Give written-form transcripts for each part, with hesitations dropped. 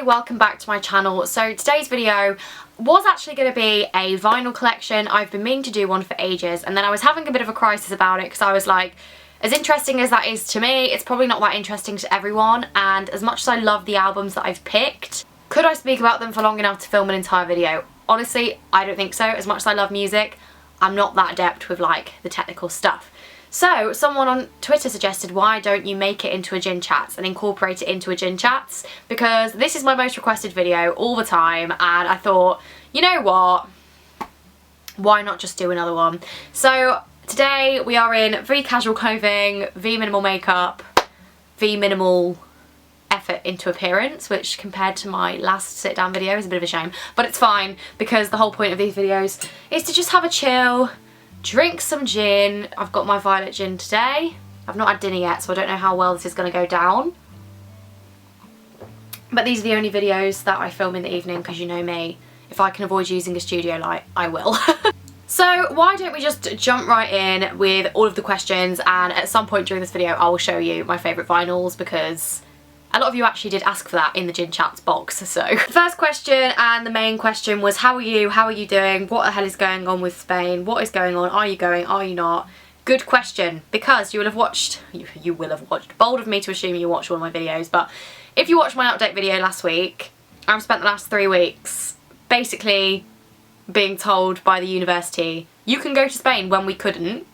Hi, welcome back to my channel. So today's video was actually going to be a vinyl collection. I've been meaning to do one for ages, and then I was having a bit of a crisis about it because I was like, as interesting as that is to me, it's probably not that interesting to everyone, and as much as I love the albums that I've picked, could I speak about them for long enough to film an entire video? Honestly, I don't think so. As much as I love music, I'm not that adept with like the technical stuff. So someone on Twitter suggested, why don't you make it into a gin chats and incorporate it into a gin chats, because this is my most requested video all the time, and I thought, you know what, why not just do another one? So today we are in V casual clothing, V minimal makeup, V minimal effort into appearance, which compared to my last sit down video is a bit of a shame, but it's fine because the whole point of these videos is to just have a chill, drink some gin. I've got my violet gin today. I've not had dinner yet, so I don't know how well this is going to go down. But these are the only videos that I film in the evening because you know me. If I can avoid using a studio light, I will. So why don't we just jump right in with all of the questions, and at some point during this video I will show you my favourite vinyls because a lot of you actually did ask for that in the Gin Chats box. So the first question and the main question was, how are you? How are you doing? What the hell is going on with Spain? What is going on? Are you going? Are you not? Good question, because you will have watched, bold of me to assume you watched all of my videos, but if you watched my update video last week, I've spent the last 3 weeks basically being told by the university, you can go to Spain when we couldn't.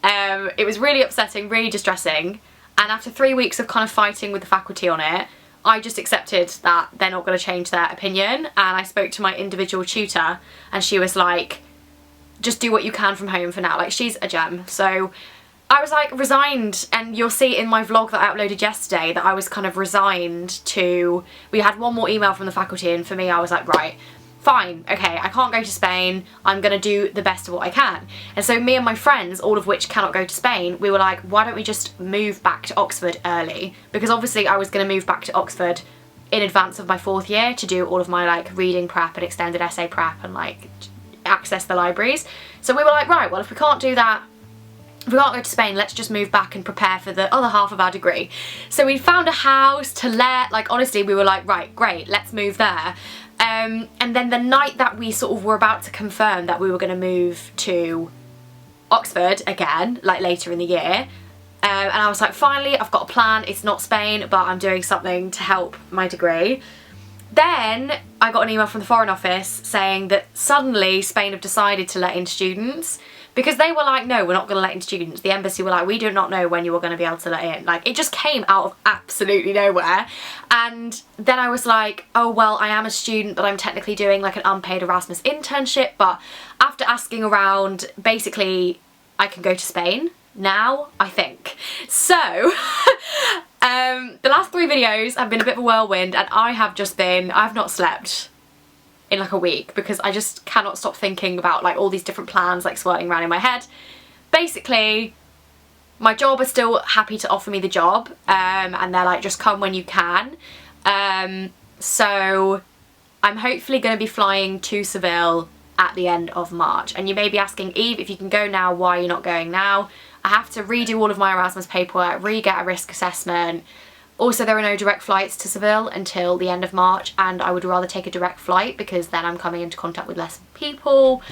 It was really upsetting, really distressing. And after 3 weeks of kind of fighting with the faculty on it, I just accepted that they're not going to change their opinion. And I spoke to my individual tutor and she was like, just do what you can from home for now. Like, she's a gem. So I was like resigned, and you'll see in my vlog that I uploaded yesterday that I was kind of resigned to, we had one more email from the faculty, and for me I was like, right, fine, okay, I can't go to Spain, I'm gonna do the best of what I can. And so me and my friends, all of which cannot go to Spain, we were like, why don't we just move back to Oxford early? Because obviously I was gonna move back to Oxford in advance of my 4th year to do all of my like reading prep and extended essay prep and like access the libraries. So we were like, right, well, if we can't do that, if we can't go to Spain, let's just move back and prepare for the other half of our degree. So we found a house to let, like honestly we were like, right, great, let's move there. And then the night that we sort of were about to confirm that we were going to move to Oxford again, like later in the year, and I was like, finally, I've got a plan. It's not Spain, but I'm doing something to help my degree. Then I got an email from the Foreign Office saying that suddenly Spain have decided to let in students, because they were like, no, we're not going to let in students. The embassy were like, we do not know when you are going to be able to let in. Like, it just came out of absolutely nowhere. And then I was like, oh, well, I am a student, but I'm technically doing like an unpaid Erasmus internship. But after asking around, basically, I can go to Spain now, I think. So the last 3 videos have been a bit of a whirlwind, and I've not slept in like a week because I just cannot stop thinking about like all these different plans like swirling around in my head. Basically, my job is still happy to offer me the job, and they're like, just come when you can. So I'm hopefully going to be flying to Seville at the end of March. And you may be asking, Eve, if you can go now, why are you not going now? I have to redo all of my Erasmus paperwork, re-get a risk assessment. Also, there are no direct flights to Seville until the end of March, and I would rather take a direct flight because then I'm coming into contact with less people.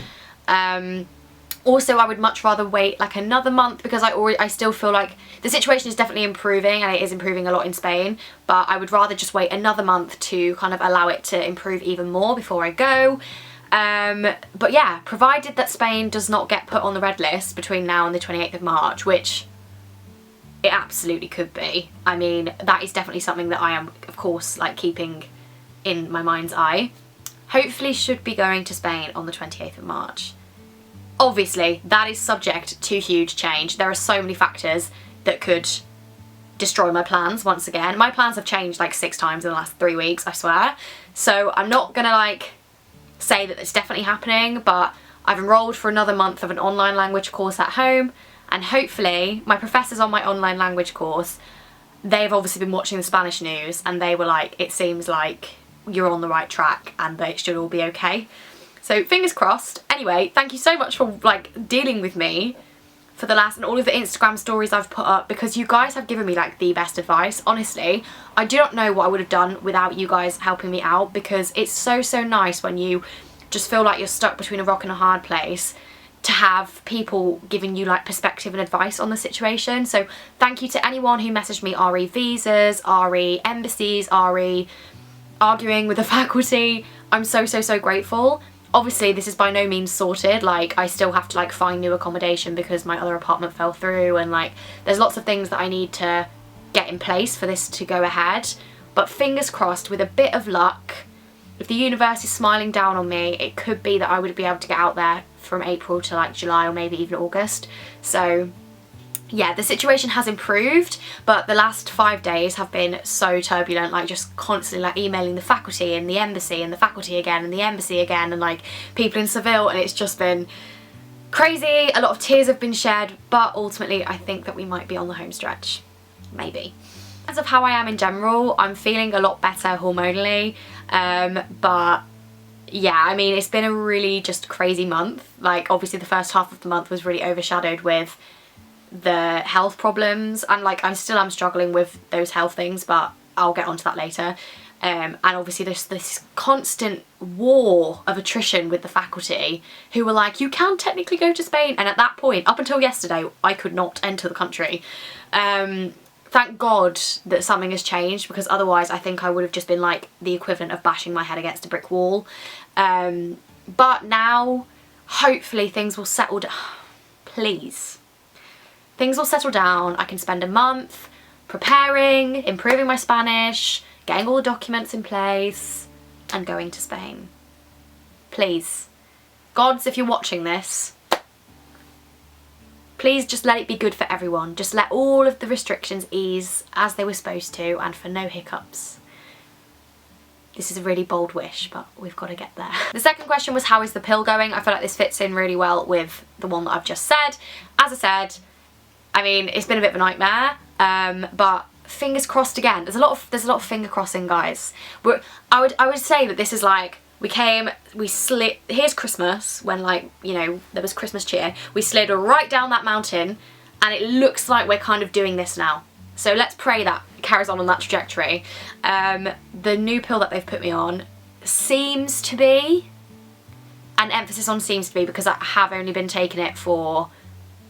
Also, I would much rather wait like another month because I still feel like the situation is definitely improving, and it is improving a lot in Spain, but I would rather just wait another month to kind of allow it to improve even more before I go. But yeah, provided that Spain does not get put on the red list between now and the 28th of March, which it absolutely could be. I mean, that is definitely something that I am, of course, like keeping in my mind's eye. Hopefully should be going to Spain on the 28th of March. Obviously, that is subject to huge change. There are so many factors that could destroy my plans once again. My plans have changed like 6 times in the last 3 weeks, I swear. So I'm not gonna like say that it's definitely happening, but I've enrolled for another month of an online language course at home. And hopefully, my professors on my online language course, they've obviously been watching the Spanish news, and they were like, it seems like you're on the right track and that it should all be okay. So fingers crossed. Anyway, thank you so much for like dealing with me for the last, and all of the Instagram stories I've put up, because you guys have given me like the best advice. Honestly, I do not know what I would have done without you guys helping me out, because it's so nice when you just feel like you're stuck between a rock and a hard place to have people giving you like perspective and advice on the situation. So thank you to anyone who messaged me re visas, re embassies, re arguing with the faculty. I'm so grateful. Obviously this is by no means sorted, like I still have to like find new accommodation because my other apartment fell through, and like there's lots of things that I need to get in place for this to go ahead. But fingers crossed, with a bit of luck, if the universe is smiling down on me, it could be that I would be able to get out there from April to like July or maybe even August. So yeah, the situation has improved, but the last 5 days have been so turbulent, like just constantly like emailing the faculty and the embassy and the faculty again and the embassy again and like people in Seville, and it's just been crazy. A lot of tears have been shed, but ultimately I think that we might be on the home stretch, maybe. As of how I am in general, I'm feeling a lot better hormonally, but yeah, I mean, it's been a really just crazy month. Like obviously the first half of the month was really overshadowed with the health problems, and like I still am struggling with those health things, but I'll get onto that later. And obviously there's this constant war of attrition with the faculty who were like, you can technically go to Spain, and at that point, up until yesterday, I could not enter the country. Thank God that something has changed, because otherwise I think I would have just been like the equivalent of bashing my head against a brick wall. But now hopefully things will settle down. Please. Things will settle down. I can spend a month preparing, improving my Spanish, getting all the documents in place, and going to Spain. Please. Gods, if you're watching this, please just let it be good for everyone. Just let all of the restrictions ease as they were supposed to, and for no hiccups. This is a really bold wish, but we've got to get there. The second question was, how is the pill going? I feel like this fits in really well with the one that I've just said. As I said, I mean, it's been a bit of a nightmare, but fingers crossed again. There's a lot of finger crossing, guys. I would say that this is like, we slid, here's Christmas, when like, you know, there was Christmas cheer. We slid right down that mountain, and it looks like we're kind of doing this now. So let's pray that it carries on that trajectory. The new pill that they've put me on seems to be, an emphasis on seems to be, because I have only been taking it for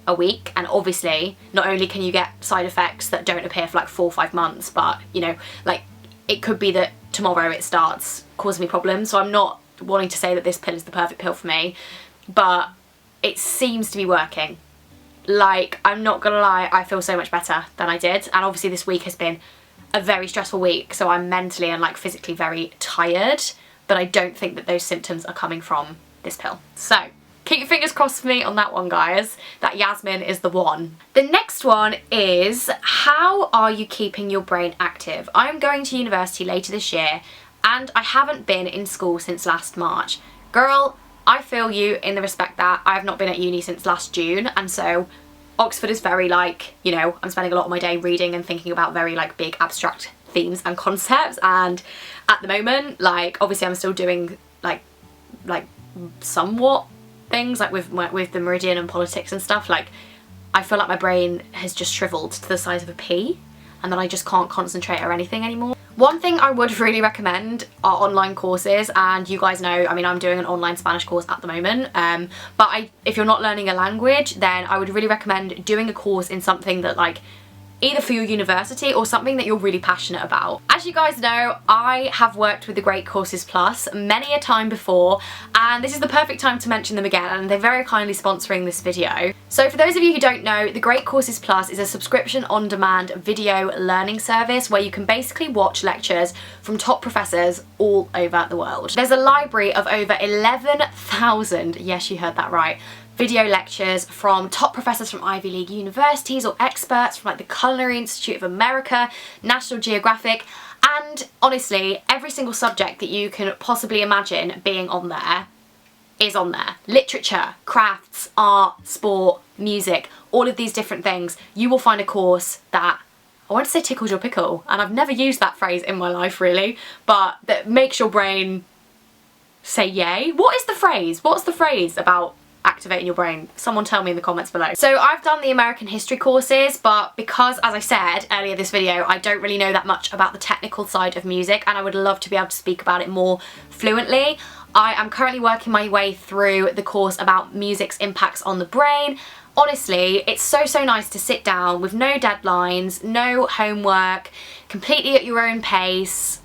a week, and obviously not only can you get side effects that don't appear for like 4 or 5 months, but you know, like it could be that tomorrow it starts causing me problems. So I'm not wanting to say that this pill is the perfect pill for me, but it seems to be working. Like, I'm not gonna lie, I feel so much better than I did, and obviously this week has been a very stressful week, so I'm mentally and like physically very tired, but I don't think that those symptoms are coming from this pill. So keep your fingers crossed for me on that one, guys. That Yasmin is the one. The next one is, how are you keeping your brain active? I'm going to university later this year, and I haven't been in school since last March. Girl, I feel you in the respect that I have not been at uni since last June, and so Oxford is very like, you know, I'm spending a lot of my day reading and thinking about very like big abstract themes and concepts, and at the moment, like obviously I'm still doing like somewhat things like with the Meridian and politics and stuff. Like I feel like my brain has just shriveled to the size of a pea, and then I just can't concentrate or anything anymore. One thing I would really recommend are online courses, and you guys know, I mean, I'm doing an online Spanish course at the moment, but if you're not learning a language, then I would really recommend doing a course in something that like either for your university or something that you're really passionate about. As you guys know, I have worked with the Great Courses Plus many a time before, and this is the perfect time to mention them again, and they're very kindly sponsoring this video. So for those of you who don't know, the Great Courses Plus is a subscription on-demand video learning service where you can basically watch lectures from top professors all over the world. There's a library of over 11,000, yes you heard that right, video lectures from top professors from Ivy League universities or experts from like the Culinary Institute of America, National Geographic, and honestly every single subject that you can possibly imagine being on there is on there. Literature, crafts, art, sport, music, all of these different things. You will find a course that, I want to say tickles your pickle, and I've never used that phrase in my life really, but that makes your brain say yay. What is the phrase? What's the phrase about activate in your brain? Someone tell me in the comments below. So I've done the American history courses, but because, as I said earlier this video, I don't really know that much about the technical side of music, and I would love to be able to speak about it more fluently. I am currently working my way through the course about music's impacts on the brain. Honestly, it's so nice to sit down with no deadlines, no homework, completely at your own pace,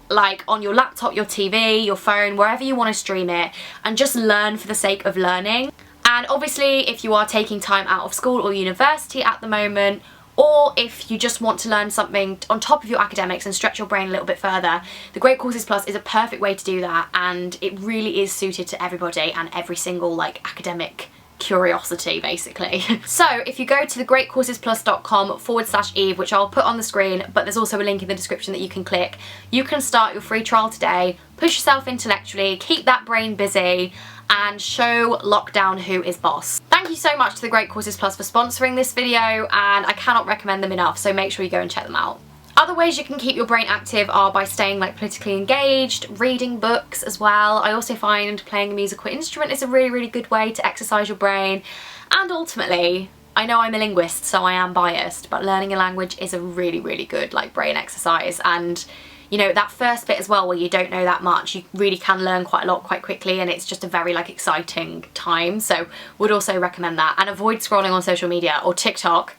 like on your laptop, your TV, your phone, wherever you want to stream it, and just learn for the sake of learning. And obviously, if you are taking time out of school or university at the moment, or if you just want to learn something on top of your academics and stretch your brain a little bit further, the Great Courses Plus is a perfect way to do that, and it really is suited to everybody and every single like academic curiosity basically. So if you go to thegreatcoursesplus.com/Eve, which I'll put on the screen, but there's also a link in the description that you can click, you can start your free trial today, push yourself intellectually, keep that brain busy, and show lockdown who is boss. Thank you so much to the Great Courses Plus for sponsoring this video, and I cannot recommend them enough, so make sure you go and check them out. Other ways you can keep your brain active are by staying like politically engaged, reading books as well. I also find playing a musical instrument is a really good way to exercise your brain. And ultimately, I know I'm a linguist, so I am biased, but learning a language is a really good like brain exercise. And you know, that first bit as well where you don't know that much, you really can learn quite a lot quite quickly, and it's just a very like exciting time. So would also recommend that. And avoid scrolling on social media or TikTok.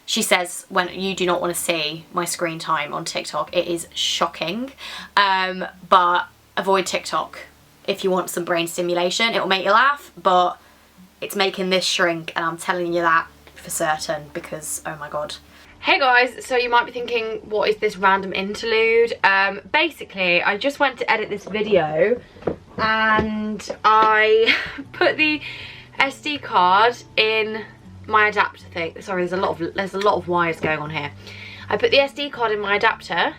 She says when you do not want to see my screen time on TikTok, it is shocking. But avoid TikTok if you want some brain stimulation. It will make you laugh, but it's making this shrink, and I'm telling you that for certain because oh my god. Hey guys, so you might be thinking, what is this random interlude? Basically, I just went to edit this video and I put the SD card in my adapter thing. Sorry, there's a lot of wires going on here. I put the SD card in my adapter.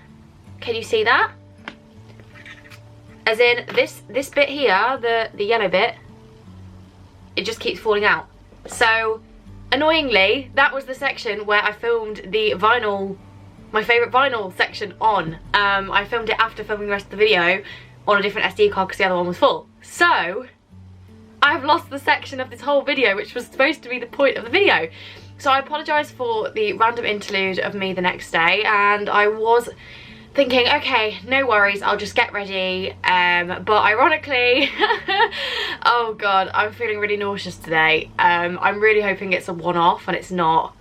Can you see that? As in this bit here, the yellow bit, it just keeps falling out. So annoyingly, that was the section where I filmed the vinyl, my favourite vinyl section on. I filmed it after filming the rest of the video on a different SD card because the other one was full. So I've lost the section of this whole video which was supposed to be the point of the video. So I apologise for the random interlude of me the next day, and I was thinking, okay, no worries, I'll just get ready, but ironically, oh god, I'm feeling really nauseous today. I'm really hoping it's a one-off and it's not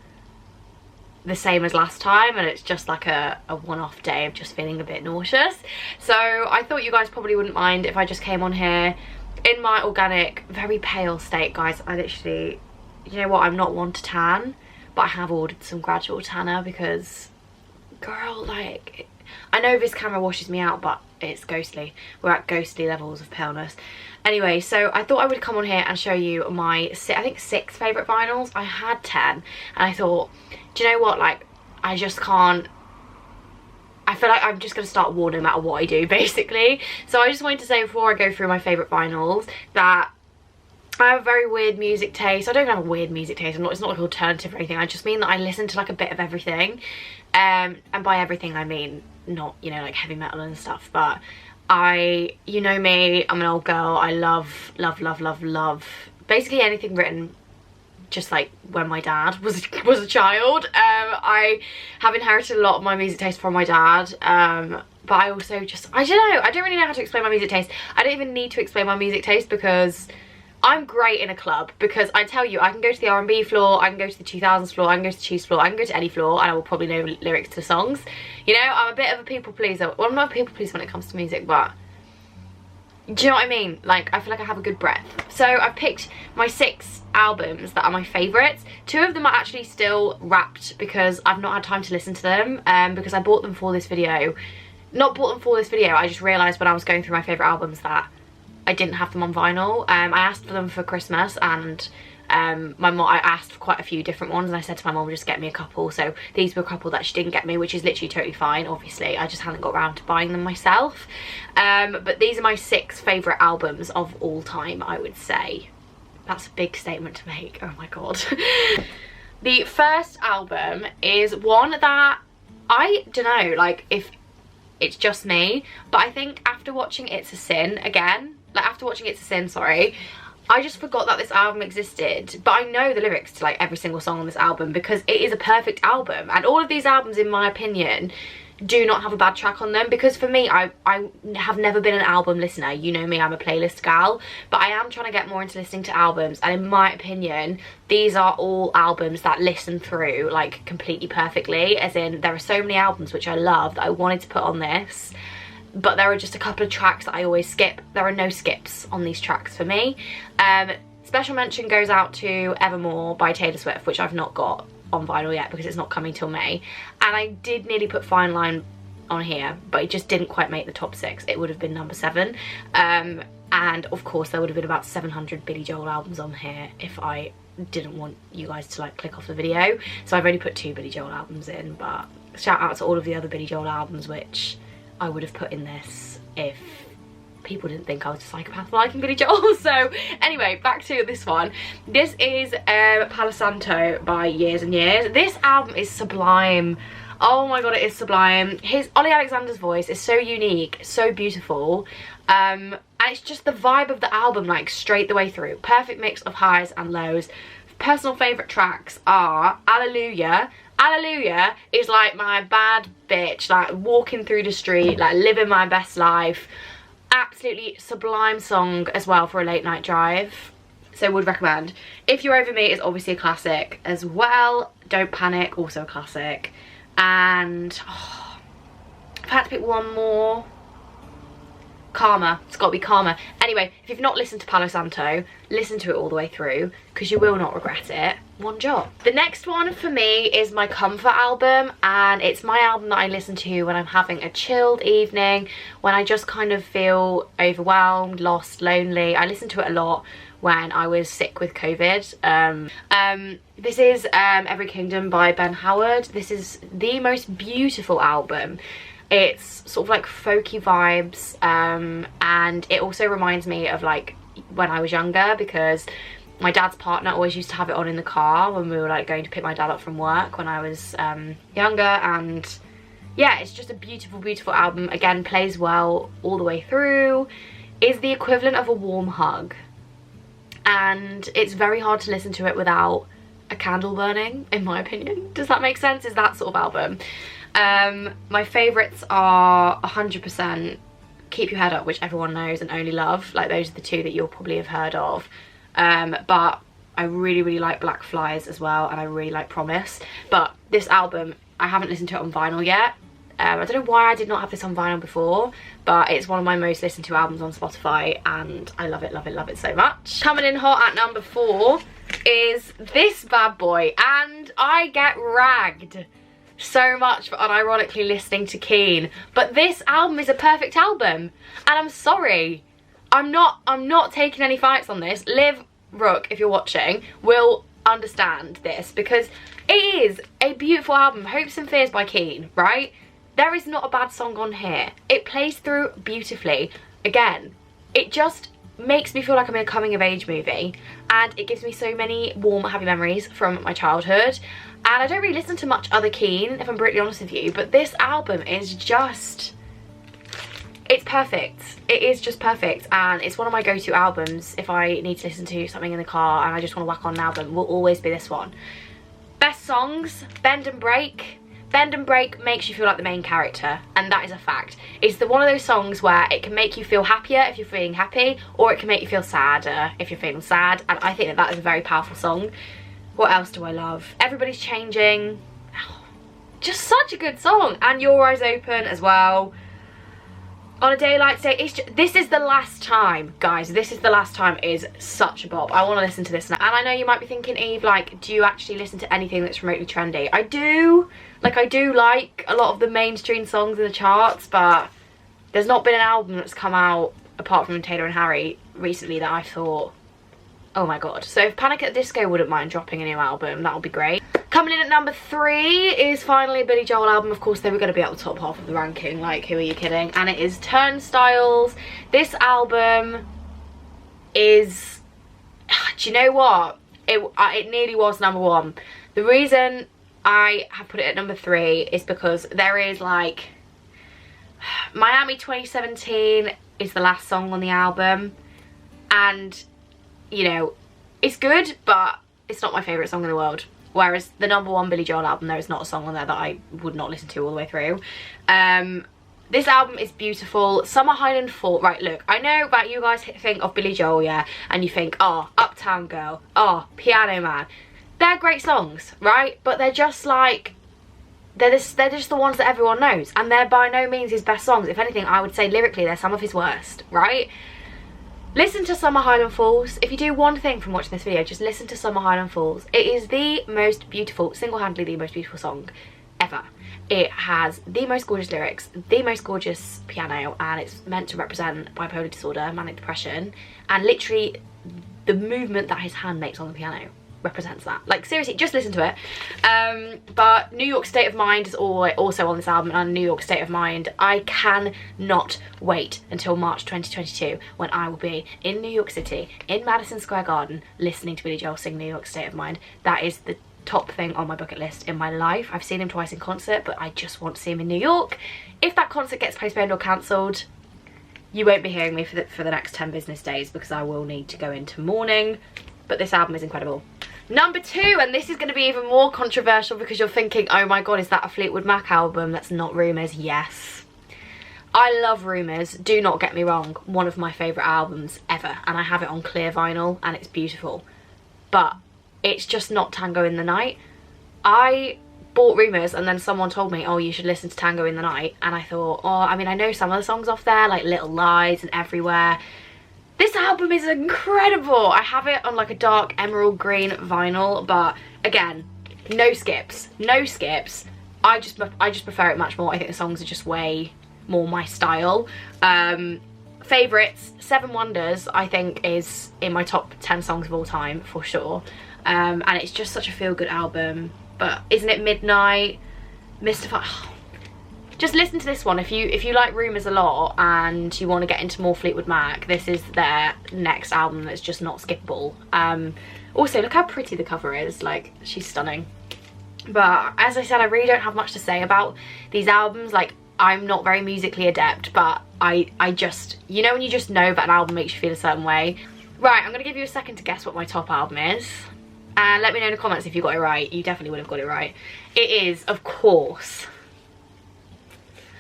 the same as last time, and it's just like a one-off day of just feeling a bit nauseous. So I thought you guys probably wouldn't mind if I just came on here in my organic, very pale state. Guys, I literally, you know what, I'm not one to tan, but I have ordered some gradual tanner because, girl, like, I know this camera washes me out, but it's ghostly. We're at ghostly levels of paleness. Anyway, so I thought I would come on here and show you my, I think 6 favourite vinyls. I had 10, and I thought, do you know what, like, I just can't, I feel like I'm just going to start war no matter what I do, basically. So I just wanted to say before I go through my favourite vinyls that I have a very weird music taste. I don't have a weird music taste. It's not like alternative or anything. I just mean that I listen to like a bit of everything. And by everything I mean not, you know, like heavy metal and stuff. But you know me, I'm an old girl. I love basically anything written just like when my dad was a child. I have inherited a lot of my music taste from my dad, but I also just, I don't know, I don't really know how to explain my music taste. I don't even need to explain my music taste because I'm great in a club, because I tell you, I can go to the R&B floor, I can go to the 2000s floor, I can go to the Cheese floor, I can go to any floor and I will probably know lyrics to songs. You know, I'm a bit of a people pleaser. Well, I'm not a people pleaser when it comes to music, but do you know what I mean? Like, I feel like I have a good breadth. So I've picked my 6 albums that are my favourites. 2 of them are actually still wrapped because I've not had time to listen to them, because I bought them for this video. Not bought them for this video, I just realised when I was going through my favourite albums that I didn't have them on vinyl. I asked for them for Christmas, and my mom, I asked for quite a few different ones, and I said to my mom, just get me a couple. So these were a couple that she didn't get me, which is literally totally fine. Obviously, I just hadn't got around to buying them myself. But these are my 6 favourite albums of all time, I would say. That's a big statement to make. Oh my god. The first album is one that I don't know, like, if it's just me, but I think after watching It's a Sin again, like after watching It's a Sin, sorry, I just forgot that this album existed, but I know the lyrics to like every single song on this album because it is a perfect album. And all of these albums, in my opinion, do not have a bad track on them, because for me, I have never been an album listener. You know me, I'm a playlist gal, but I am trying to get more into listening to albums, and in my opinion, these are all albums that listen through like completely perfectly, as in there are so many albums which I love that I wanted to put on this, but there are just a couple of tracks that I always skip. There are no skips on these tracks for me. Special mention goes out to Evermore by Taylor Swift, which I've not got on vinyl yet because it's not coming till May. And I did nearly put Fine Line on here, but it just didn't quite make the top 6. It would have been number 7. And of course there would have been about 700 Billy Joel albums on here if I didn't want you guys to like click off the video. So I've only put 2 Billy Joel albums in, but shout out to all of the other Billy Joel albums which I would have put in this if people didn't think I was a psychopath for liking Billy Joel. So anyway, back to this one. This is Palo Santo by Years and Years. This album is sublime. Oh my god, it is sublime. Ollie Alexander's voice is so unique, so beautiful, and it's just the vibe of the album like straight the way through. Perfect mix of highs and lows. Personal favourite tracks are Alleluia. Alleluia is like my bad bitch, like walking through the street, like living my best life. Absolutely sublime song as well for a late night drive, so would recommend. If You're Over Me is obviously a classic as well. Don't Panic, also a classic. And if I had to pick one more, Karma. It's got to be Karma. Anyway, if you've not listened to Palo Santo, listen to it all the way through because you will not regret it one jot. The next one for me is my comfort album, and it's my album that I listen to when I'm having a chilled evening, when I just kind of feel overwhelmed, lost, lonely. I listened to it a lot when I was sick with COVID. This is Every Kingdom by Ben Howard. This is the most beautiful album. It's sort of like folky vibes, and it also reminds me of like when I was younger, because my dad's partner always used to have it on in the car when we were like going to pick my dad up from work when I was younger. And yeah, it's just a beautiful, beautiful album. Again, plays well all the way through, is the equivalent of a warm hug, and it's very hard to listen to it without a candle burning, in my opinion. Does that make sense? Is that sort of album. My favourites are 100% Keep Your Head Up, which everyone knows, and Only Love. Like, those are the 2 that you'll probably have heard of. But I really, really like Black Flies as well, and I really like Promise. But this album, I haven't listened to it on vinyl yet. I don't know why I did not have this on vinyl before, but it's one of my most listened to albums on Spotify, and I love it, love it, love it so much. Coming in hot at number 4 is this bad boy, and I get ragged so much for unironically listening to Keen, but this album is a perfect album, and I'm sorry, I'm not taking any fights on this. Liv Rook, if you're watching, will understand this, because it is a beautiful album. Hopes and Fears by Keen, right? There is not a bad song on here. It plays through beautifully. Again, it just makes me feel like I'm in a coming of age movie, and it gives me so many warm, happy memories from my childhood. And I don't really listen to much other Keen, if I'm brutally honest with you, but this album is just, it's perfect. It is just perfect, and it's one of my go-to albums if I need to listen to something in the car and I just want to whack on an album. Will always be this one. Best songs, Bend and Break. Bend and Break makes you feel like the main character, and that is a fact. It's one of those songs where it can make you feel happier if you're feeling happy, or it can make you feel sadder if you're feeling sad, and I think that that is a very powerful song. What else do I love? Everybody's Changing. Just such a good song. And Your Eyes Open as well. On a Day Like Today, this is the last time, guys. This is the last time is such a bop. I want to listen to this now. And I know you might be thinking, Eve, like, do you actually listen to anything that's remotely trendy? I do. Like, I do like a lot of the mainstream songs in the charts, but there's not been an album that's come out, apart from Taylor and Harry, recently that I thought, oh my god. So if Panic at the Disco wouldn't mind dropping a new album, that would be great. Coming in at number 3 is finally a Billy Joel album. Of course, they were going to be at the top half of the ranking, like, who are you kidding? And it is Turnstiles. This album is, do you know what? It nearly was number 1. The reason I have put it at number 3 is because there is, like, Miami 2017 is the last song on the album, and you know, it's good, but it's not my favourite song in the world. Whereas the #1 Billy Joel album, there is not a song on there that I would not listen to all the way through. This album is beautiful. Summer Highland Fall. Right, look, I know that you guys think of Billy Joel, yeah, and you think, oh, Uptown Girl, oh, Piano Man. They're great songs, right? But they're just like, they're just the ones that everyone knows. And they're by no means his best songs. If anything, I would say lyrically, they're some of his worst, right? Listen to Summer Highland Falls. If you do one thing from watching this video, just listen to Summer Highland Falls. It is the most beautiful, single-handedly the most beautiful song ever. It has the most gorgeous lyrics, the most gorgeous piano, and it's meant to represent bipolar disorder, manic depression, and literally the movement that his hand makes on the piano represents that. Like, seriously, just listen to it. But New York State of Mind is also on this album, and New York State of Mind, I cannot wait until March 2022 when I will be in New York City, in Madison Square Garden, listening to Billy Joel sing New York State of Mind. That is the top thing on my bucket list in my life. I've seen him twice in concert, but I just want to see him in New York. If that concert gets postponed or cancelled, you won't be hearing me for the next 10 business days, because I will need to go into mourning. But this album is incredible. #2, and this is going to be even more controversial because you're thinking, oh my god, is that a Fleetwood Mac album? That's not Rumours. Yes. I love Rumours, do not get me wrong, one of my favourite albums ever, and I have it on clear vinyl and it's beautiful. But it's just not Tango in the Night. I bought Rumours and then someone told me, oh, you should listen to Tango in the Night, and I thought, oh, I mean, I know some of the songs off there, like Little Lies and Everywhere. This album is incredible. I have it on like a dark emerald green vinyl, but again, no skips, no skips. I just prefer it much more. I think the songs are just way more my style. Favourites, Seven Wonders, I think is in my top 10 songs of all time for sure. And it's just such a feel-good album. But Isn't It Midnight, Mystify. Just listen to this one. If you like Rumours a lot and you want to get into more Fleetwood Mac, this is their next album that's just not skippable. Also, look how pretty the cover is. Like, she's stunning. But as I said, I really don't have much to say about these albums. Like, I'm not very musically adept, but I just, you know when you just know that an album makes you feel a certain way? Right, I'm going to give you a second to guess what my top album is. And let me know in the comments if you got it right. You definitely would have got it right. It is, of course.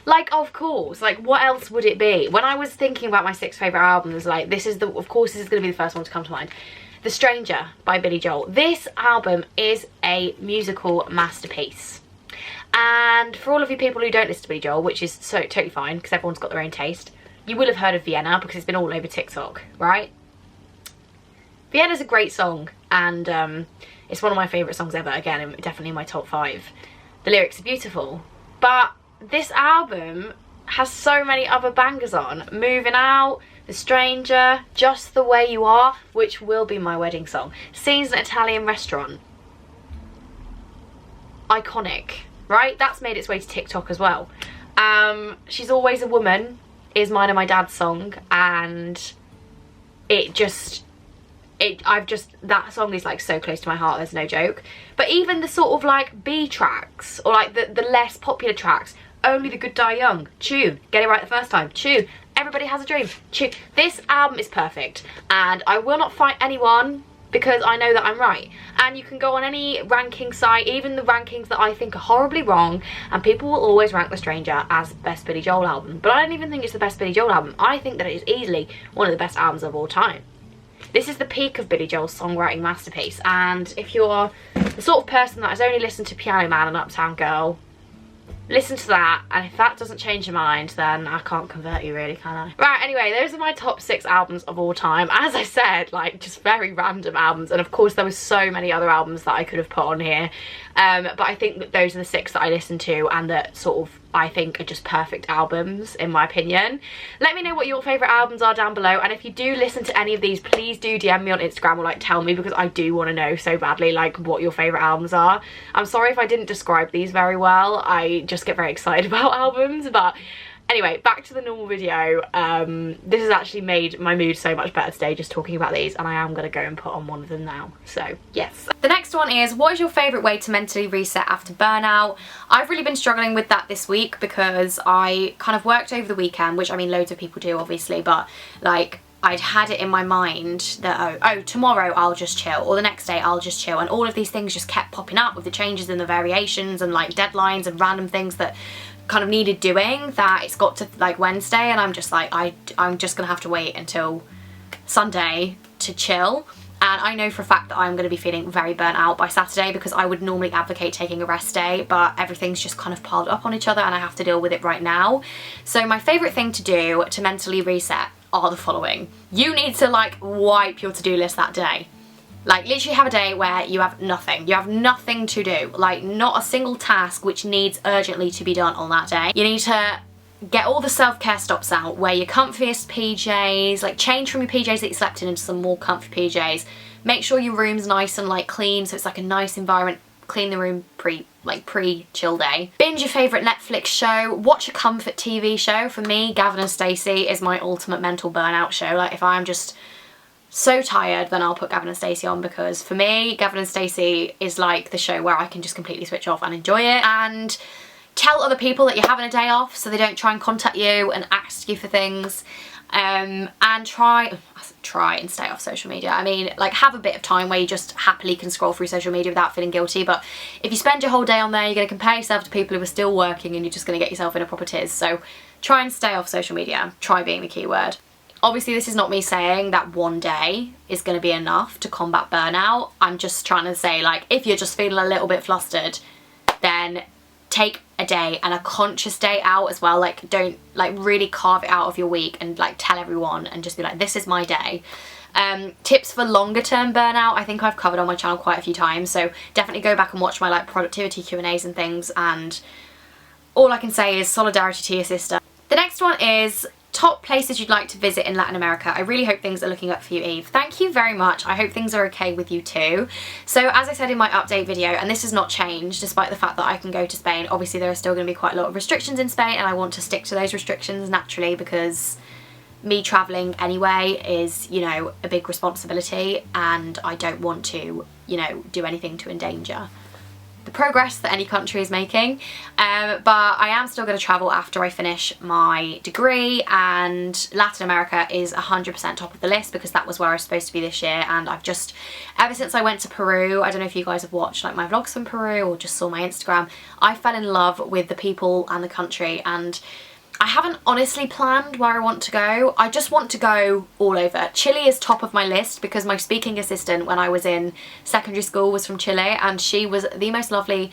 Like, of course. Like, what else would it be? When I was thinking about my 6 favourite albums, like, this is going to be the first one to come to mind. The Stranger by Billy Joel. This album is a musical masterpiece. And for all of you people who don't listen to Billy Joel, which is so totally fine because everyone's got their own taste, you will have heard of Vienna because it's been all over TikTok, right? Vienna's a great song, and it's one of my favourite songs ever. Again, definitely in my top 5. The lyrics are beautiful, but this album has so many other bangers on. Moving Out, The Stranger, Just the Way You Are, which will be my wedding song. Scenes in an Italian Restaurant. Iconic, right? That's made its way to TikTok as well. She's Always a Woman is mine and my dad's song, and that song is like so close to my heart, there's no joke. But even the sort of like B tracks, or like the less popular tracks, Only the Good Die Young, tune, Get It Right the First Time, tune, Everybody Has a Dream, tune. This album is perfect, and I will not fight anyone because I know that I'm right. And you can go on any ranking site, even the rankings that I think are horribly wrong, and people will always rank The Stranger as best Billy Joel album. But I don't even think it's the best Billy Joel album. I think that it is easily one of the best albums of all time. This is the peak of Billy Joel's songwriting masterpiece, and if you're the sort of person that has only listened to Piano Man and Uptown Girl, listen to that, and if that doesn't change your mind, then I can't convert you really, can I? Right, anyway, those are my top 6 albums of all time. As I said, like, just very random albums, and of course there were so many other albums that I could have put on here, but I think that those are the 6 that I listened to and that sort of I think are just perfect albums in my opinion. Let me know what your favourite albums are down below, and if you do listen to any of these, please do DM me on Instagram or like tell me, because I do want to know so badly like what your favourite albums are. I'm sorry if I didn't describe these very well, I just get very excited about albums. But anyway, back to the normal video. This has actually made my mood so much better today just talking about these, and I am going to go and put on one of them now, so yes. The next one is, what is your favourite way to mentally reset after burnout? I've really been struggling with that this week because I kind of worked over the weekend, which I mean loads of people do obviously, but like I'd had it in my mind that, oh, tomorrow I'll just chill, or the next day I'll just chill, and all of these things just kept popping up with the changes and the variations and like deadlines and random things that kind of needed doing, that it's got to like Wednesday and I'm just like, I'm just gonna have to wait until Sunday to chill. And I know for a fact that I'm going to be feeling very burnt out by Saturday, because I would normally advocate taking a rest day, but everything's just kind of piled up on each other and I have to deal with it right now. So my favourite thing to do to mentally reset are the following. You need to like wipe your to-do list that day. Like literally have a day where you have nothing. You have nothing to do. Like not a single task which needs urgently to be done on that day. You need to get all the self-care stops out, wear your comfiest PJs, like change from your PJs that you slept in into some more comfy PJs. Make sure your room's nice and like clean, so it's like a nice environment. Clean the room pre-chill day. Binge your favourite Netflix show, watch a comfort TV show. For me, Gavin and Stacey is my ultimate mental burnout show. Like if I'm just so tired, then I'll put Gavin and Stacey on, because for me, Gavin and Stacey is like the show where I can just completely switch off and enjoy it. And tell other people that you're having a day off so they don't try and contact you and ask you for things. And try and stay off social media. I mean, like have a bit of time where you just happily can scroll through social media without feeling guilty, but if you spend your whole day on there, you're going to compare yourself to people who are still working and you're just going to get yourself in a proper tiz. So try and stay off social media. Try being the key word. Obviously this is not me saying that one day is going to be enough to combat burnout. I'm just trying to say, like, if you're just feeling a little bit flustered, then take a day, and a conscious day out as well. Like don't like really carve it out of your week and like tell everyone and just be like, this is my day. Tips for longer term burnout, I think I've covered on my channel quite a few times, so definitely go back and watch my like productivity Q&As and things, and all I can say is solidarity to your sister. The next one is top places you'd like to visit in Latin America. I really hope things are looking up for you, Eve. Thank you very much. I hope things are okay with you too. So as I said in my update video, and this has not changed despite the fact that I can go to Spain, obviously there are still going to be quite a lot of restrictions in Spain, and I want to stick to those restrictions naturally, because me travelling anyway is, you know, a big responsibility, and I don't want to, you know, do anything to endanger the progress that any country is making. But I am still going to travel after I finish my degree, and Latin America is 100% top of the list, because that was where I was supposed to be this year, and I've just, ever since I went to Peru, I don't know if you guys have watched like my vlogs from Peru or just saw my Instagram, I fell in love with the people and the country, and I haven't honestly planned where I want to go. I just want to go all over. Chile is top of my list, because my speaking assistant when I was in secondary school was from Chile, and she was the most lovely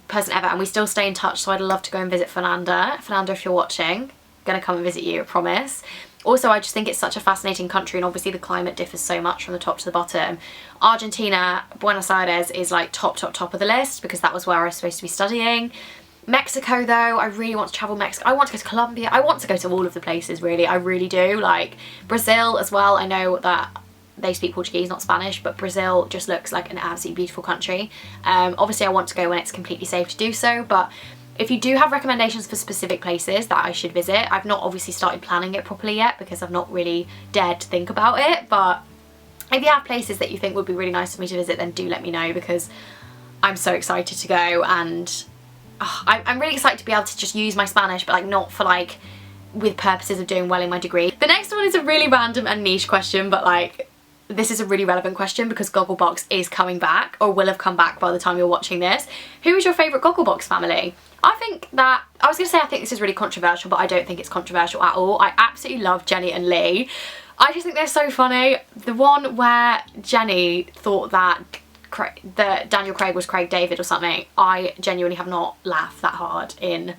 person ever, and we still stay in touch, so I'd love to go and visit Fernanda. Fernanda, if you're watching, I'm gonna come and visit you, I promise. Also, I just think it's such a fascinating country, and obviously the climate differs so much from the top to the bottom. Argentina, Buenos Aires is like top of the list, because that was where I was supposed to be studying. Mexico though, I really want to travel Mexico. I want to go to Colombia. I want to go to all of the places really. I really do. Like Brazil as well. I know that they speak Portuguese, not Spanish, but Brazil just looks like an absolutely beautiful country. Obviously I want to go when it's completely safe to do so, but if you do have recommendations for specific places that I should visit, I've not obviously started planning it properly yet, because I've not really dared to think about it, but if you have places that you think would be really nice for me to visit, then do let me know, because I'm so excited to go, and I'm really excited to be able to just use my Spanish, but like not for like with purposes of doing well in my degree. The next one is a really random and niche question, but like this is a really relevant question because Gogglebox is coming back, or will have come back by the time you're watching this. Who is your favourite Gogglebox family? I think that, I was going to say I think this is really controversial, but I don't think it's controversial at all. I absolutely love Jenny and Lee. I just think they're so funny. The one where Jenny thought that Daniel Craig was Craig David or something, I genuinely have not laughed that hard in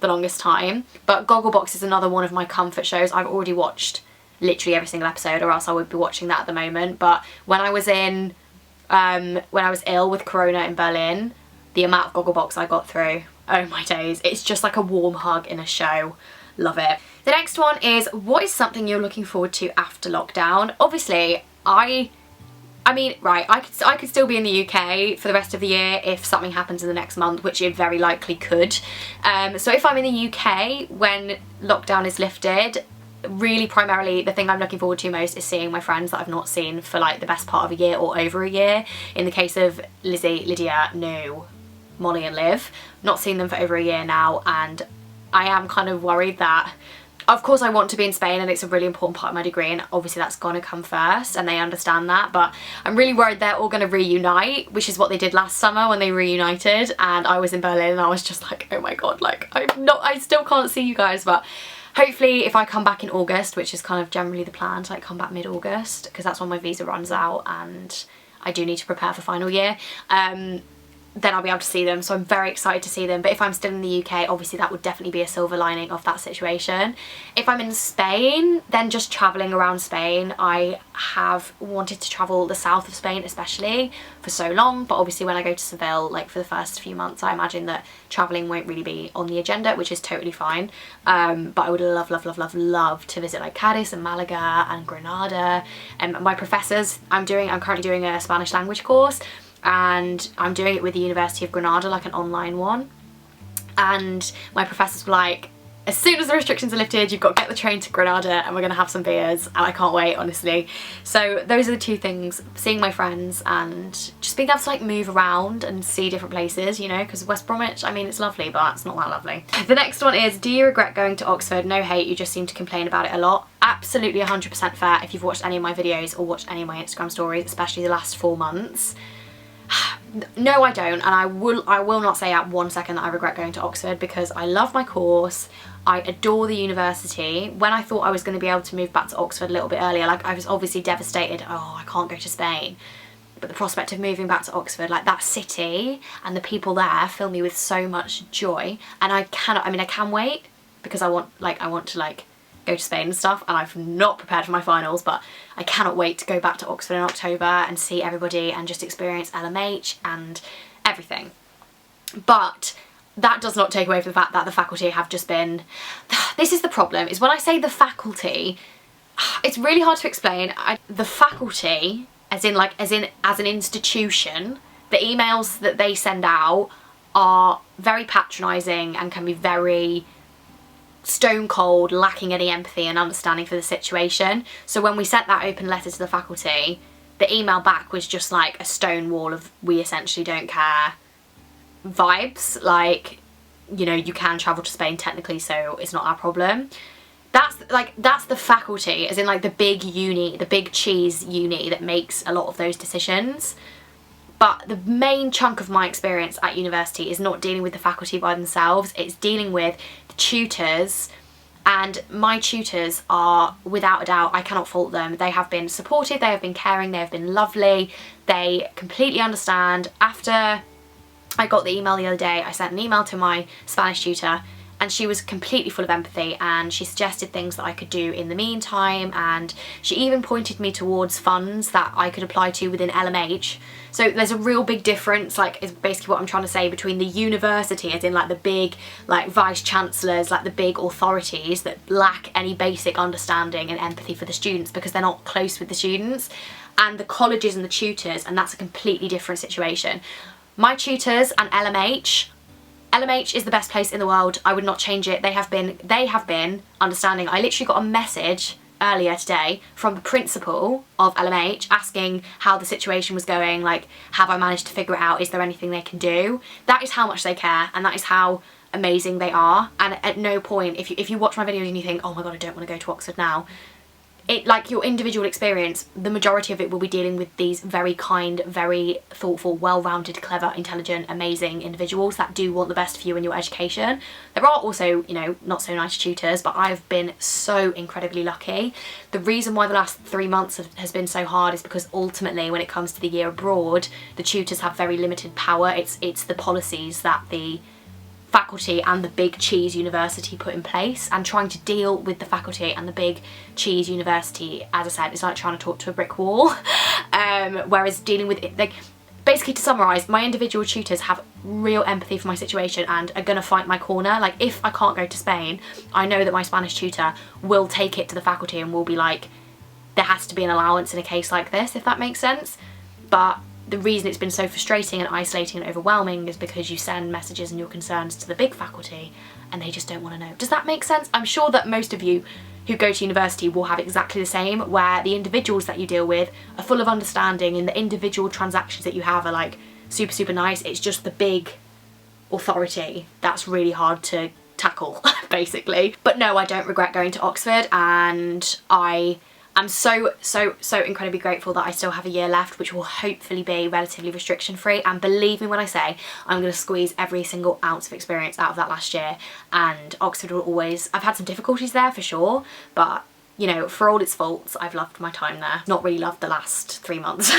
the longest time. But Gogglebox is another one of my comfort shows. I've already watched literally every single episode, or else I would be watching that at the moment. But when I was in when I was ill with corona in Berlin, the amount of Gogglebox I got through, oh my days, it's just like a warm hug in a show. Love it. The next one is, what is something you're looking forward to after lockdown? Obviously I mean, right, I could still be in the UK for the rest of the year if something happens in the next month, which it very likely could. So if I'm in the UK when lockdown is lifted, really primarily the thing I'm looking forward to most is seeing my friends that I've not seen for like the best part of a year or over a year. In the case of Lizzie, Lydia, No, Molly and Liv, not seen them for over a year now, and I am kind of worried that of course I want to be in Spain and it's a really important part of my degree, and obviously that's gonna come first and they understand that, but I'm really worried they're all gonna reunite, which is what they did last summer when they reunited, and I was in Berlin and I was just like, oh my god, like I still can't see you guys. But hopefully if I come back in August, which is kind of generally the plan, to like come back mid-August, because that's when my visa runs out and I do need to prepare for final year, then I'll be able to see them. So I'm very excited to see them. But if I'm still in the UK, obviously that would definitely be a silver lining of that situation. If I'm in Spain, then just travelling around Spain. I have wanted to travel the south of Spain especially for so long, but obviously when I go to Seville, like for the first few months, I imagine that travelling won't really be on the agenda, which is totally fine. But I would love, love, love, love, love to visit like Cadiz and Malaga and Granada. And my professors, I'm currently doing a Spanish language course, and I'm doing it with the University of Granada, like an online one, and my professors were like, as soon as the restrictions are lifted, you've got to get the train to Granada and we're gonna have some beers, and I can't wait, honestly. So those are the two things: seeing my friends and just being able to like move around and see different places, you know, because West Bromwich, I mean, it's lovely, but it's not that lovely. The next one is, do you regret going to Oxford? No hate, you just seem to complain about it a lot. Absolutely 100% fair if you've watched any of my videos or watched any of my Instagram stories, especially the last 4 months. No, I don't, and I will not say at 1 second that I regret going to Oxford, because I love my course, I adore the university. When I thought I was going to be able to move back to Oxford a little bit earlier, like I was obviously devastated, oh, I can't go to Spain, but the prospect of moving back to Oxford, like that city and the people there fill me with so much joy, and I can wait, because I want to go to Spain and stuff, and I've not prepared for my finals, but I cannot wait to go back to Oxford in October and see everybody and just experience LMH and everything. But that does not take away from the fact that the faculty have just been, this is the problem, is when I say the faculty, it's really hard to explain. The faculty, as an institution, the emails that they send out are very patronising and can be very stone cold, lacking any empathy and understanding for the situation. So when we sent that open letter to the faculty, the email back was just like a stone wall of "we essentially don't care" vibes, like, you know, you can travel to Spain technically, so it's not our problem. That's the faculty, as in like the big uni, the big cheese uni that makes a lot of those decisions. But the main chunk of my experience at university is not dealing with the faculty by themselves, it's dealing with the tutors, and my tutors are, without a doubt, I cannot fault them. They have been supportive, they have been caring, they have been lovely, they completely understand. After I got the email the other day, I sent an email to my Spanish tutor, and she was completely full of empathy, and she suggested things that I could do in the meantime, and she even pointed me towards funds that I could apply to within LMH. So there's a real big difference, like, is basically what I'm trying to say, between the university, as in like the big like vice chancellors, like the big authorities that lack any basic understanding and empathy for the students because they're not close with the students, and the colleges and the tutors, and that's a completely different situation. My tutors and LMH is the best place in the world. I would not change it. They have been understanding. I literally got a message earlier today from the principal of LMH asking how the situation was going, like, have I managed to figure it out, is there anything they can do? That is how much they care, and that is how amazing they are. And at no point, if you watch my videos and you think, oh my god, I don't want to go to Oxford now, like, your individual experience, the majority of it will be dealing with these very kind, very thoughtful, well-rounded, clever, intelligent, amazing individuals that do want the best for you in your education. There are also, you know, not so nice tutors, but I've been so incredibly lucky. The reason why the last 3 months has been so hard is because ultimately, when it comes to the year abroad, the tutors have very limited power. It's the policies that the faculty and the big cheese university put in place, and trying to deal with the faculty and the big cheese university, as I said, is like trying to talk to a brick wall. Whereas dealing with it, like, basically, to summarise, my individual tutors have real empathy for my situation and are gonna fight my corner. Like, if I can't go to Spain, I know that my Spanish tutor will take it to the faculty and will be like, there has to be an allowance in a case like this, if that makes sense. But the reason it's been so frustrating and isolating and overwhelming is because you send messages and your concerns to the big faculty and they just don't want to know. Does that make sense? I'm sure that most of you who go to university will have exactly the same, where the individuals that you deal with are full of understanding and the individual transactions that you have are like super, super nice. It's just the big authority that's really hard to tackle, basically. But no, I don't regret going to Oxford, and I am so incredibly grateful that I still have a year left, which will hopefully be relatively restriction free. And believe me when I say I'm going to squeeze every single ounce of experience out of that last year. And Oxford will always, I've had some difficulties there for sure, but you know, for all its faults, I've loved my time there. Not really loved the last 3 months.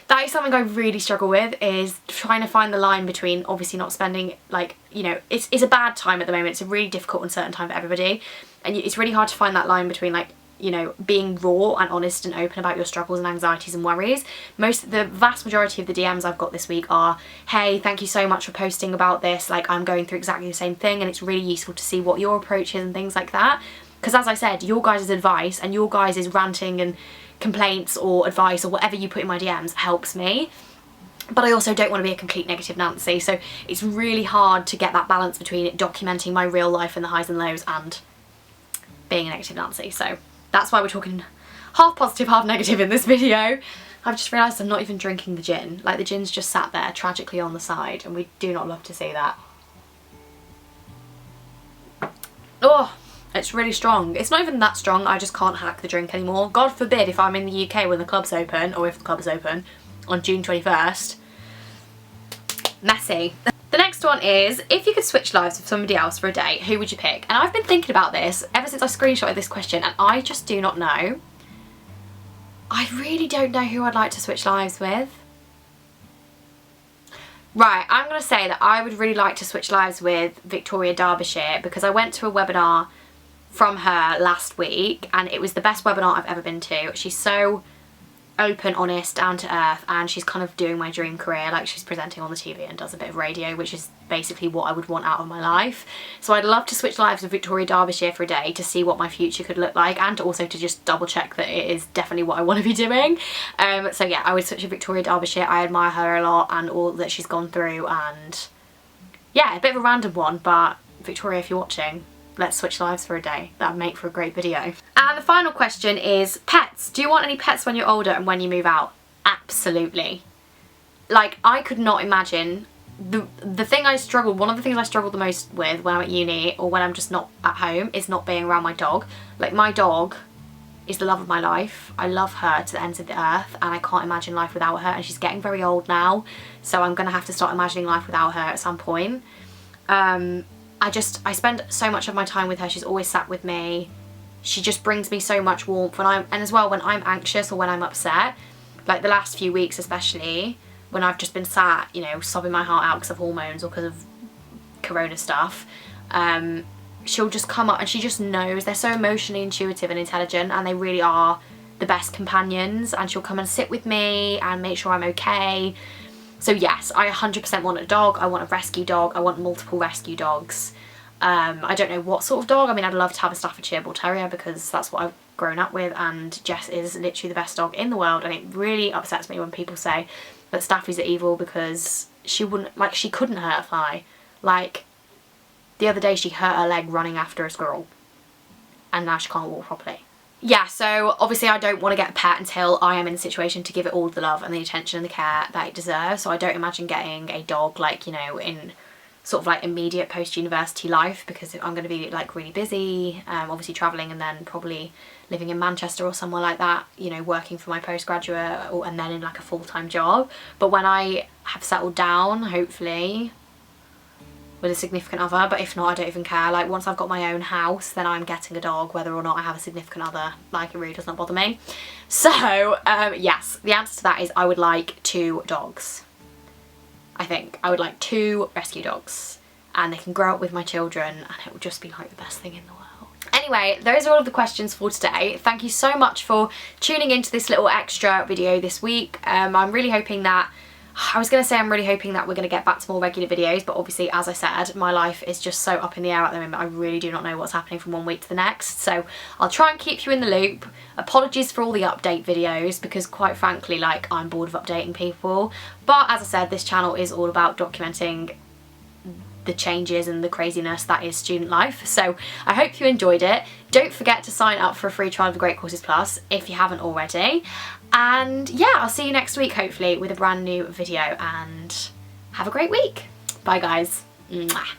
That is something I really struggle with, is trying to find the line between obviously not spending, like, you know, it's a bad time at the moment. It's a really difficult, uncertain time for everybody. And it's really hard to find that line between, like, you know, being raw and honest and open about your struggles and anxieties and worries. The vast majority of the DMs I've got this week are, hey, thank you so much for posting about this. Like, I'm going through exactly the same thing, and it's really useful to see what your approach is and things like that. Because as I said, your guys' advice and your guys' ranting and complaints or advice or whatever you put in my DMs helps me. But I also don't want to be a complete negative Nancy, so it's really hard to get that balance between documenting my real life and the highs and lows and being a negative Nancy. So that's why we're talking half positive, half negative in this video. I've just realised I'm not even drinking the gin. Like, the gin's just sat there tragically on the side, and we do not love to see that. Oh, it's really strong. It's not even that strong, I just can't hack the drink anymore. God forbid if I'm in the UK when the club's open, or if the club's open on June 21st. Messy. The next one is, if you could switch lives with somebody else for a day, who would you pick? And I've been thinking about this ever since I screenshotted this question, and I just do not know. I really don't know who I'd like to switch lives with. Right, I'm going to say that I would really like to switch lives with Victoria Derbyshire, because I went to a webinar from her last week and it was the best webinar I've ever been to. She's so open, honest, down to earth, and she's kind of doing my dream career. Like, she's presenting on the TV and does a bit of radio, which is basically what I would want out of my life. So I'd love to switch lives with Victoria Derbyshire for a day to see what my future could look like, and also to just double check that it is definitely what I want to be doing. So yeah, I would switch with Victoria Derbyshire. I admire her a lot and all that she's gone through, and yeah, a bit of a random one, but Victoria, if you're watching, let's switch lives for a day. That would make for a great video. And the final question is pets. Do you want any pets when you're older and when you move out? Absolutely. Like, I could not imagine. The thing I struggled, one of the things I struggled the most with when I'm at uni or when I'm just not at home is not being around my dog. Like, my dog is the love of my life. I love her to the ends of the earth, and I can't imagine life without her, and she's getting very old now, so I'm gonna have to start imagining life without her at some point. I spend so much of my time with her. She's always sat with me. She just brings me so much warmth and as well when I'm anxious or when I'm upset, like the last few weeks especially, when I've just been sat, you know, sobbing my heart out because of hormones or because of corona stuff, she'll just come up and she just knows. They're so emotionally intuitive and intelligent, and they really are the best companions, and she'll come and sit with me and make sure I'm okay. So yes, I 100% want a dog. I want a rescue dog. I want multiple rescue dogs. I don't know what sort of dog. I mean, I'd love to have a Staffordshire Bull Terrier because that's what I've grown up with, and Jess is literally the best dog in the world, and it really upsets me when people say that Staffies are evil because she couldn't hurt a fly. Like, the other day she hurt her leg running after a squirrel, and now she can't walk properly. Yeah, so obviously I don't want to get a pet until I am in a situation to give it all the love and the attention and the care that it deserves. So I don't imagine getting a dog, like, you know, in sort of like immediate post-university life, because I'm going to be like really busy, obviously travelling, and then probably living in Manchester or somewhere like that, you know, working for my postgraduate and then in like a full-time job. But when I have settled down, hopefully, with a significant other, but if not, I don't even care. Like, once I've got my own house, then I'm getting a dog, whether or not I have a significant other. Like, it really does not bother me. So, yes, the answer to that is I would like 2 dogs. I think I would like 2 rescue dogs, and they can grow up with my children, and it will just be like the best thing in the world. Anyway, those are all of the questions for today. Thank you so much for tuning into this little extra video this week. I'm really hoping that I'm really hoping that we're going to get back to more regular videos, but obviously, as I said, my life is just so up in the air at the moment. I really do not know what's happening from one week to the next, so I'll try and keep you in the loop. Apologies for all the update videos, because quite frankly, like, I'm bored of updating people. But as I said, this channel is all about documenting the changes and the craziness that is student life. So I hope you enjoyed it. Don't forget to sign up for a free trial of Great Courses Plus if you haven't already. And yeah, I'll see you next week, hopefully, with a brand new video, and have a great week. Bye guys. Mwah.